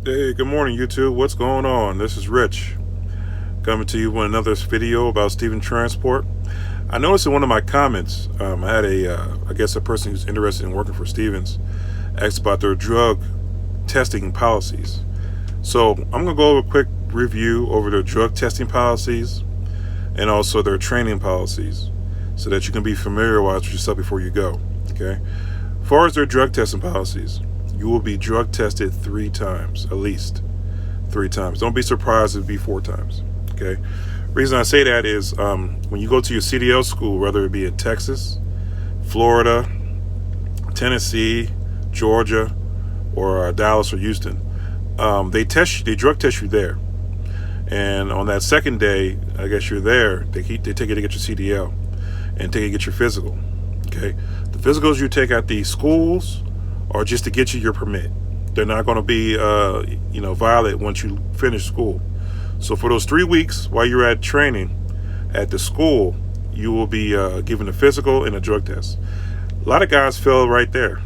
Hey, good morning, YouTube. What's going on? This is Rich coming to you with another video about Stevens Transport. I noticed in one of my comments, I had I guess a person who's interested in working for Stevens asked about their drug testing policies. So I'm going to go over a quick review over their drug testing policies and also their training policies so that you can be familiarized with yourself before you go. Okay. As far as their drug testing policies, you will be drug tested 3 times, at least 3 times. Don't be surprised if it be 4 times. Okay. Reason I say that is when you go to your CDL school, whether it be in Texas, Florida, Tennessee, Georgia, or Dallas or Houston, they drug test you there. And on that second day, I guess you're there, they take you to get your CDL and take you to get your physical. Okay. The physicals you take at the schools are just to get you your permit. They're not going to be, valid once you finish school. So for those 3 weeks while you're at training at the school, you will be given a physical and a drug test. A lot of guys fail right there.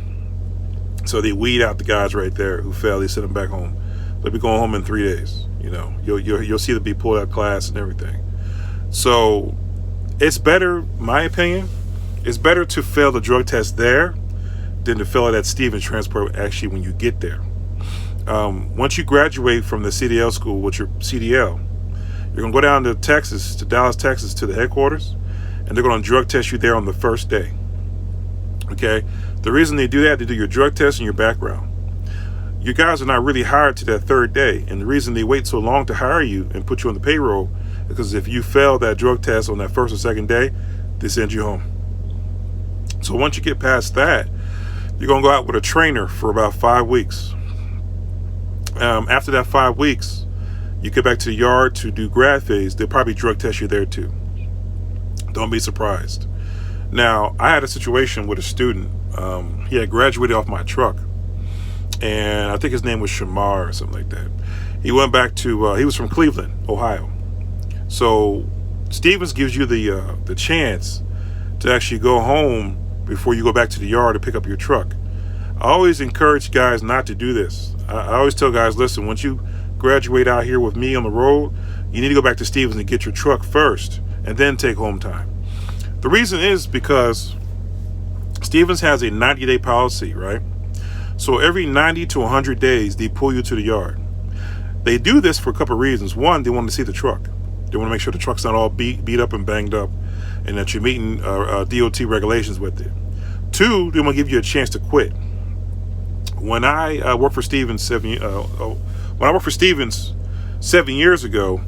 So they weed out the guys right there who fail. They send them back home. They'll be going home in 3 days. You'll see them be pulled out of class and everything. So it's better, my opinion, it's better to fail the drug test there than to fail it at Stevens Transport actually when you get there. Once you graduate from the CDL school with your CDL, you're going to go down to Dallas, Texas, to the headquarters, and they're going to drug test you there on the first day. Okay? The reason they do that, they do your drug test and your background. You guys are not really hired to that 3rd day, and the reason they wait so long to hire you and put you on the payroll is because if you fail that drug test on that 1st or 2nd day, they send you home. So once you get past that, you're going to go out with a trainer for about 5 weeks. After that 5 weeks, you get back to the yard to do grad phase. They'll probably drug test you there too. Don't be surprised. Now, I had a situation with a student. He had graduated off my truck, and I think his name was Shamar or something like that. He went back to, he was from Cleveland, Ohio. So Stevens gives you the chance to actually go home before you go back to the yard to pick up your truck. I always encourage guys not to do this. I always tell guys, listen, once you graduate out here with me on the road, you need to go back to Stevens and get your truck first and then take home time. The reason is because Stevens has a 90-day policy, right? So every 90 to 100 days, they pull you to the yard. They do this for a couple of reasons. One, they want to see the truck. They want to make sure the truck's not all beat up and banged up, and that you're meeting DOT regulations with it. 2, they want to give you a chance to quit. When I worked for Stevens 7 years ago,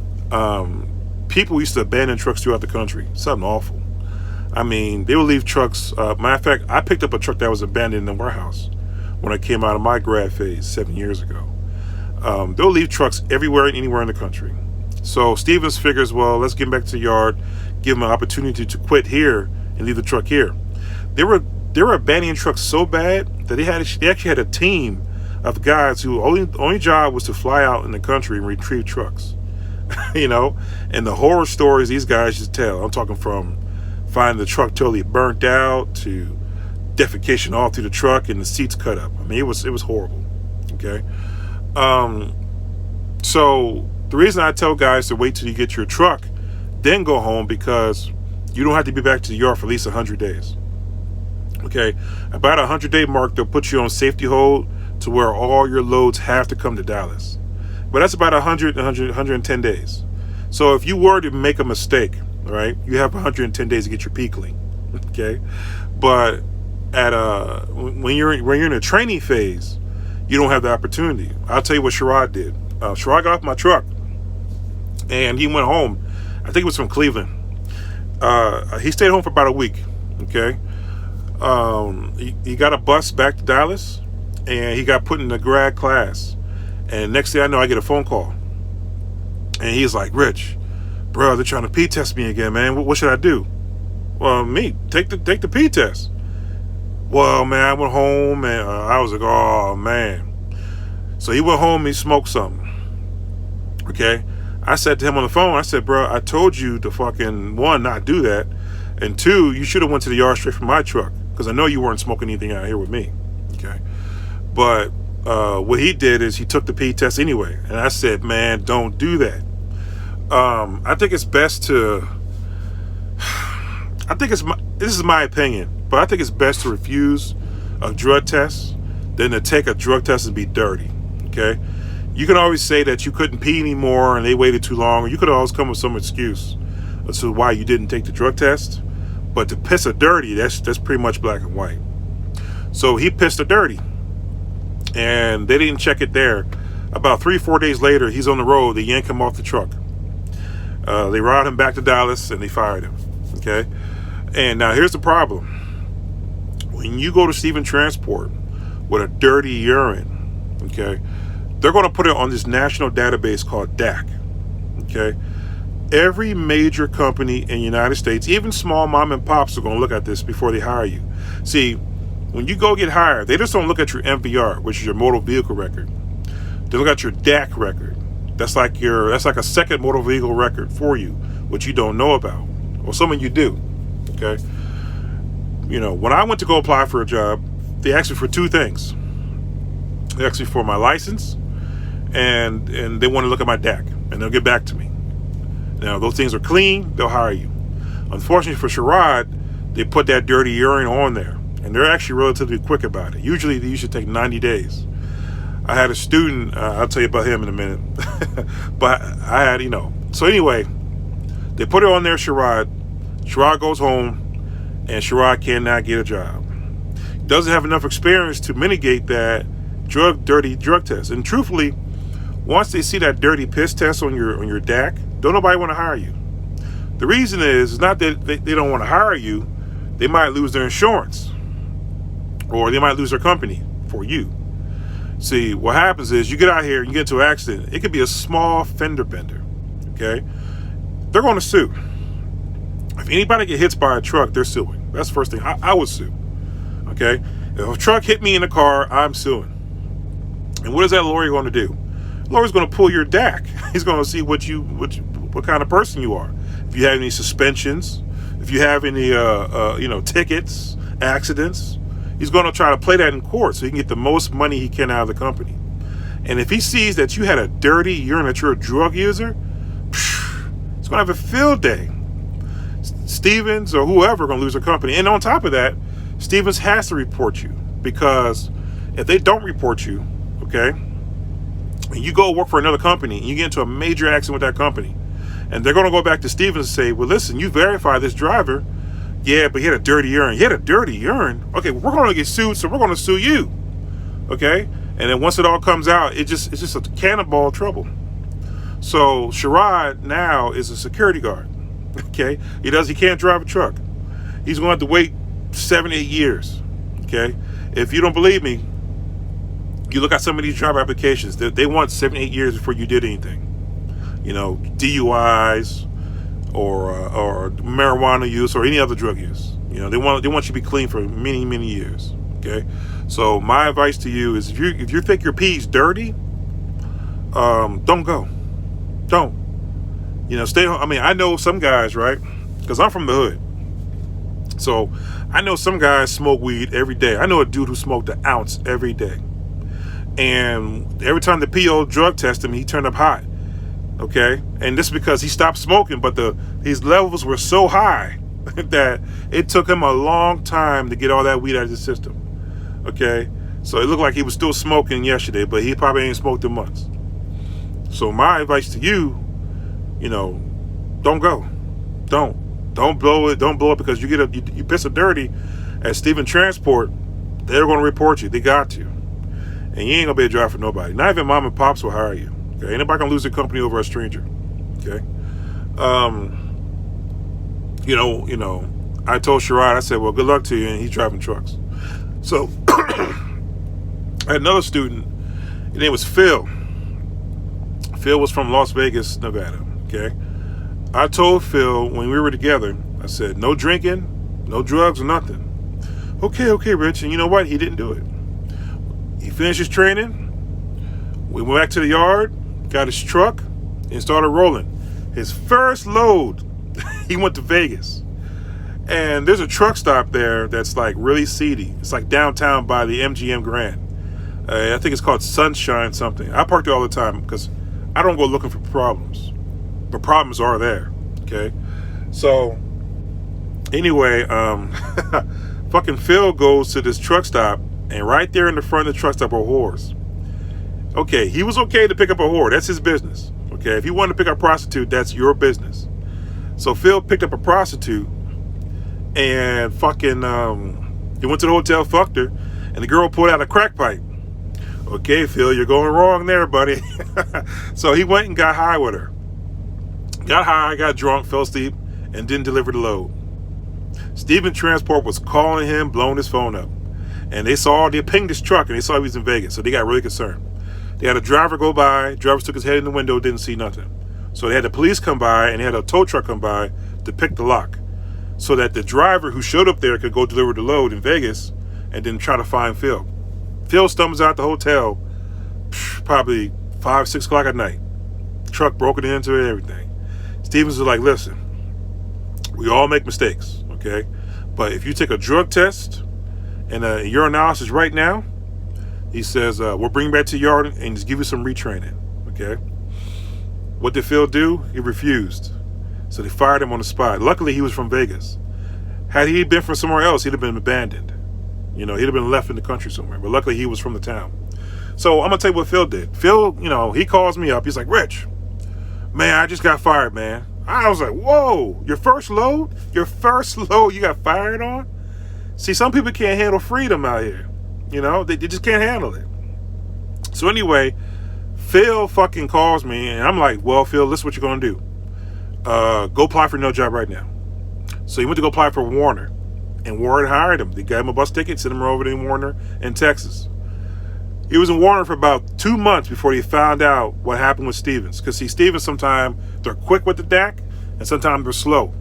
people used to abandon trucks throughout the country. Something awful. I mean, they would leave trucks. Matter of fact, I picked up a truck that was abandoned in the warehouse when I came out of my grad phase 7 years ago. They'll leave trucks everywhere and anywhere in the country. So Stevens figures, well, let's get back to the yard, give them an opportunity to quit here and leave the truck here. They were abandoning trucks so bad that they actually had a team of guys who only job was to fly out in the country and retrieve trucks. And the horror stories these guys just tell. I'm talking from finding the truck totally burnt out to defecation all through the truck and the seats cut up. I mean, it was horrible. Okay. So the reason I tell guys to wait till you get your truck, then go home, because you don't have to be back to the yard for at least 100 days. Okay, about 100-day mark, they'll put you on safety hold to where all your loads have to come to Dallas. But that's about 110 days. So if you were to make a mistake, right, you have 110 days to get your P clean. Okay, but when you're in a training phase, you don't have the opportunity. I'll tell you what Sherrod did. Sherrod got off my truck, and he went home. I think it was from Cleveland. He stayed home for about a week. Okay. He got a bus back to Dallas, and he got put in the grad class. And next thing I know, I get a phone call, and he's like, "Rich, bro, they're trying to P test me again, man. What should I do?" Well, take the P test. Well, man, I went home, and I was like, "Oh man." So he went home, he smoked something. Okay, I said to him on the phone, I said, "Bro, I told you to fucking, 1, not do that, and 2, you should have went to the yard straight from my truck, because I know you weren't smoking anything out here with me." Okay, but what he did is he took the P test anyway. And I said, man, don't do that. I think it's best to, this is my opinion, but I think it's best to refuse a drug test than to take a drug test and be dirty, okay? You can always say that you couldn't pee anymore and they waited too long, or you could always come with some excuse as to why you didn't take the drug test. But to piss a dirty, that's pretty much black and white. So he pissed a dirty, and they didn't check it there. About 3-4 days later, he's on the road. They yank him off the truck. They ride him back to Dallas, and they fired him, okay? And now here's the problem. When you go to Stephen Transport with a dirty urine, okay, they're going to put it on this national database called DAC, okay? Every major company in the United States, even small mom and pops, are going to look at this before they hire you. See, when you go get hired, they just don't look at your MVR, which is your motor vehicle record. They look at your DAC record. That's like a second motor vehicle record for you, which you don't know about, or some of you do. Okay. You know, when I went to go apply for a job, they asked me for two things. They asked me for my license, and they want to look at my DAC, and they'll get back to me. Now, those things are clean, they'll hire you. Unfortunately for Sherrod, they put that dirty urine on there, and they're actually relatively quick about it. Usually, they usually take 90 days. I had a student, I'll tell you about him in a minute, but I had, so anyway, they put it on there, Sherrod. Sherrod goes home, and Sherrod cannot get a job. Doesn't have enough experience to mitigate that dirty drug test. And truthfully, once they see that dirty piss test on your DAC, don't nobody want to hire you. The reason is not that they don't want to hire you. They might lose their insurance, or they might lose their company for you. See, what happens is you get out here and you get into an accident. It could be a small fender bender, okay? They're going to sue. If anybody get hit by a truck, they're suing. That's the first thing. I would sue, okay? If a truck hit me in the car, I'm suing. And what is that lawyer going to do? The lawyer's going to pull your DAC. He's going to see what kind of person you are. If you have any suspensions, if you have any tickets, accidents, he's going to try to play that in court so he can get the most money he can out of the company. And if he sees that you had a dirty urine, that you're a drug user, he's going to have a field day. Stevens or whoever are going to lose their company. And on top of that, Stevens has to report you, because if they don't report you, okay, and you go work for another company and you get into a major accident with that company, and they're going to go back to Stevens and say, well, listen, you verify this driver. Yeah, but he had a dirty urine. He had a dirty urine. Okay, we're going to get sued, so we're going to sue you. Okay? And then once it all comes out, it's just a cannonball of trouble. So Sherrod now is a security guard. Okay? He can't drive a truck. He's going to have to wait 7-8 years. Okay? If you don't believe me, you look at some of these job applications. They want 7-8 years before you did anything. DUIs or marijuana use or any other drug use. They want you to be clean for many, many years. Okay? So my advice to you is, if you think your pee's dirty, don't go. Don't. Stay home. I mean, I know some guys, right? Because I'm from the hood. So I know some guys smoke weed every day. I know a dude who smoked an ounce every day. And every time the PO drug tested him, he turned up hot. Okay? And this is because he stopped smoking, but his levels were so high that it took him a long time to get all that weed out of his system. Okay? So it looked like he was still smoking yesterday, but he probably ain't smoked in months. So my advice to you, don't go. Don't blow it. Don't blow it because you piss it dirty at Stephen Transport. They're going to report you. They got to. And you ain't going to be a driver for nobody. Not even mom and pops will hire you. Okay? Ain't nobody going to lose their company over a stranger. Okay? I told Sherrod, I said, well, good luck to you. And he's driving trucks. So I had another student. His name was Phil. Phil was from Las Vegas, Nevada. Okay? I told Phil when we were together, I said, no drinking, no drugs, or nothing. Okay, Rich. And you know what? He didn't do it. He finished his training. We went back to the yard, got his truck, and started rolling. His first load, he went to Vegas. And there's a truck stop there that's like really seedy. It's like downtown by the MGM Grand. I think it's called Sunshine something. I park there all the time because I don't go looking for problems. But problems are there. Okay? So, anyway, fucking Phil goes to this truck stop, and right there in the front of the truck stop are whores. Okay, he was okay to pick up a whore. That's his business. Okay, if you want to pick up a prostitute, that's your business. So Phil picked up a prostitute, and fucking, he went to the hotel, fucked her, and the girl pulled out a crack pipe. Okay, Phil, you're going wrong there, buddy. So he went and got high with her. Got high, got drunk, fell asleep, and didn't deliver the load. Stephen Transport was calling him, blowing his phone up. And they pinged his truck, and they saw he was in Vegas, so they got really concerned. They had a driver go by, driver stuck his head in the window, didn't see nothing. So they had the police come by, and they had a tow truck come by to pick the lock, so that the driver who showed up there could go deliver the load in Vegas, and then try to find Phil. Phil stumbles out the hotel, probably 5, 6 o'clock at night. Truck broken into and everything. Stevens was like, listen, we all make mistakes, okay? But if you take a drug test and a urinalysis right now, he says, we'll bring you back to the yard and just give you some retraining, okay? What did Phil do? He refused. So they fired him on the spot. Luckily, he was from Vegas. Had he been from somewhere else, he'd have been abandoned. You know, he'd have been left in the country somewhere. But luckily, he was from the town. So I'm going to tell you what Phil did. Phil, you know, he calls me up. He's like, Rich, man, I just got fired, man. I was like, whoa, your first load? Your first load you got fired on? See, some people can't handle freedom out here. You know, they just can't handle it. So anyway, Phil fucking calls me, and I'm like, well, Phil, this is what you're going to do. Go apply for no job right now. So he went to go apply for Warner. And Warner hired him. They gave him a bus ticket, sent him over to Warner in Texas. He was in Warner for about 2 months before he found out what happened with Stevens. Because see, Stevens, sometimes they're quick with the DAC, and sometimes they're slow.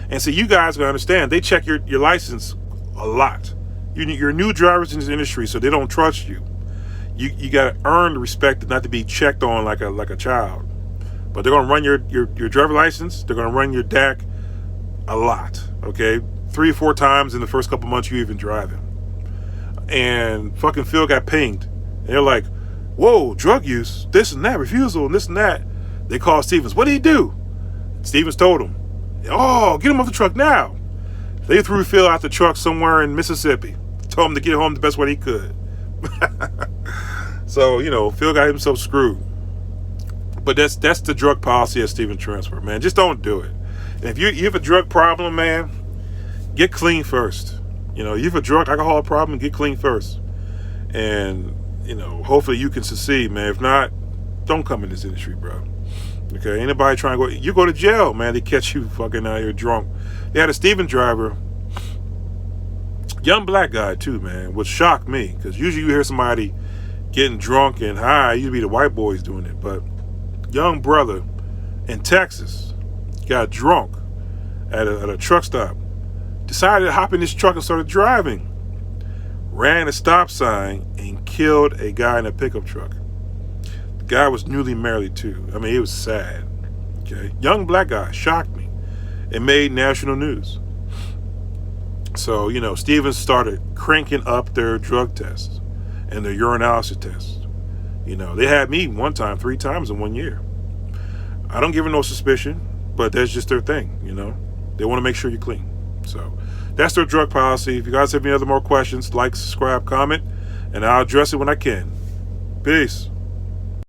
And so you guys gotta understand, they check your license a lot. You're new drivers in this industry, so they don't trust you. You gotta earn the respect not to be checked on like a child. But they're gonna run your driver license, they're gonna run your DAC a lot, okay? 3 or 4 times in the first couple months you even driving. And fucking Phil got pinged. And they're like, whoa, drug use, this and that, refusal, and this and that. They called Stevens. What did he do? Stevens told him, oh, get him off the truck now. They threw Phil out the truck somewhere in Mississippi. Told him to get home the best way he could. So, you know, Phil got himself screwed. But that's the drug policy at Stephen Transport, man. Just don't do it. And if you have a drug problem, man, get clean first. You know, you have a drug alcohol problem, get clean first. And, you know, hopefully you can succeed, man. If not, don't come in this industry, bro. Okay, anybody trying to you go to jail, man. They catch you fucking out here drunk. They had a Steven driver, young black guy too, man, which shocked me. Because usually you hear somebody getting drunk and high, usually the white boys doing it. But young brother in Texas got drunk at a truck stop. Decided to hop in this truck and started driving. Ran a stop sign and killed a guy in a pickup truck. The guy was newly married too. I mean, it was sad. Okay, young black guy, shocked me. It made national news. So, you know, Stevens started cranking up their drug tests and their urinalysis tests. You know, they had me 3 times in 1 year. I don't give them no suspicion, but that's just their thing, you know. They want to make sure you're clean. So that's their drug policy. If you guys have any other more questions, like, subscribe, comment, and I'll address it when I can. Peace.